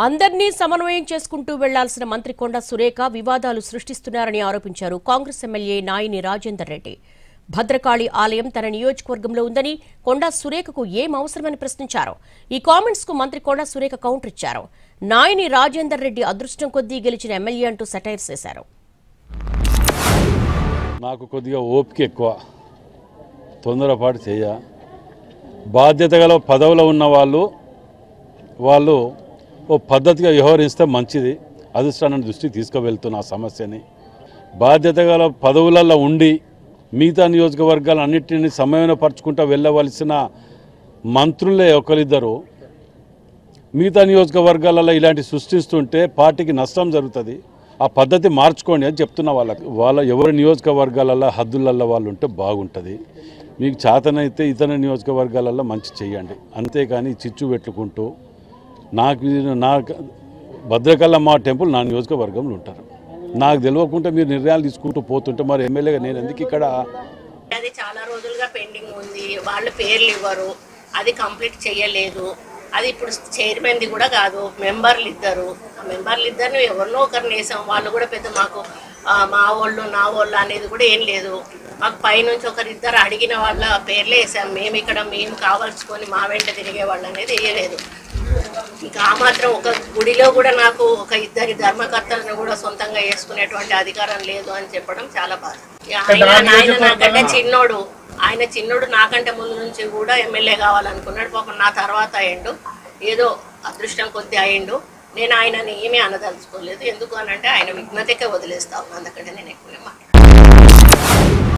అందర్నీ సమన్వయం చేసుకుంటూ వెళ్లాల్సిన మంత్రి కొండా సురేఖ వివాదాలు సృష్టిస్తున్నారని ఆరోపించారు కాంగ్రెస్ ఎమ్మెల్యే నాయిని రాజేందర్ రెడ్డి. భద్రకాళి ఆలయం తన నియోజకవర్గంలో ఉందని కొండా సురేఖకు ఏం అవసరమని ప్రశ్నించారు. ఈ కామెంట్స్ కు మంత్రి కొండా సురేఖ కౌంటర్ ఇచ్చారు. నాయిని రాజేందర్ రెడ్డి అదృష్టం కొద్దీ గెలిచిన ఎమ్మెల్యే అంటూ సెటైర్స్ చేశారు. నాకు కొద్దిగా ఓపిక ఎక్కువ, తొందరపాటు చేయ, బాధ్యత గల పదవులో ఉన్న వాళ్ళు ఓ పద్ధతిగా వ్యవహరిస్తే మంచిది. అధిష్టానాన్ని దృష్టికి తీసుకువెళ్తున్న ఆ సమస్యని బాధ్యత గల పదవులలో ఉండి మిగతా నియోజకవర్గాలన్నింటినీ సమన్వయపరచుకుంటూ వెళ్ళవలసిన మంత్రులే ఒకరిద్దరు మిగతా నియోజకవర్గాలలో ఇలాంటి సృష్టిస్తుంటే పార్టీకి నష్టం జరుగుతుంది. ఆ పద్ధతి మార్చుకోండి అని చెప్తున్న వాళ్ళ ఎవరి నియోజకవర్గాలలో హద్దులలో వాళ్ళు ఉంటే బాగుంటుంది. మీకు చేతనైతే ఇతర నియోజకవర్గాలలో మంచి చేయండి, అంతేకాని చిచ్చు పెట్టుకుంటూ నాకు భద్రకాళమ్మ టెంపుల్ నా నియోజకవర్గంలో ఉంటారు. నాకు తెలియకుండా మీరు నిర్ణయాలు తీసుకుంటూ పోతుంటే మరి ఎమ్మెల్యేగా నేను ఎందుకు ఇక్కడ? అది చాలా రోజులుగా పెండింగ్ ఉంది, వాళ్ళ పేర్లు ఇవ్వరు, అది కంప్లీట్ చేయలేదు. అది ఇప్పుడు చైర్మన్ది కూడా కాదు, మెంబర్లు ఇద్దరు. ఆ మెంబర్లు ఇద్దరు ఎవరినో ఒకరిని వేసాం. వాళ్ళు కూడా పెద్ద మాకు మా వాళ్ళు నా వాళ్ళు అనేది కూడా ఏం లేదు. మాకు పైనుంచి ఒకరిద్దరు అడిగిన వాళ్ళ పేర్లే వేసాం. మేము ఇక్కడ మేము కావాల్సుకొని మా వెంట తిరిగే వాళ్ళు అనేది వేయలేదు. ఇంకా ఆ మాత్రం ఒక గుడిలో కూడా నాకు ఒక ఇద్దరి ధర్మకర్తలను కూడా సొంతంగా వేసుకునేటువంటి అధికారం లేదు అని చెప్పడం చాలా బాధ. ఆయన నాకంటే చిన్నోడు, ఆయన చిన్నోడు నాకంటే ముందు నుంచి కూడా ఎమ్మెల్యే కావాలనుకున్నాడు. పాపం నా తర్వాత అయ్యిండు, ఏదో అదృష్టం కొద్ది అయ్యిండు. నేను ఆయనని ఏమీ అనదలుచుకోలేదు. ఎందుకు అని అంటే ఆయన విఘ్నతకే వదిలేస్తా ఉన్నాను, అందుకంటే నేను ఎక్కువనే మాట్లాడాను.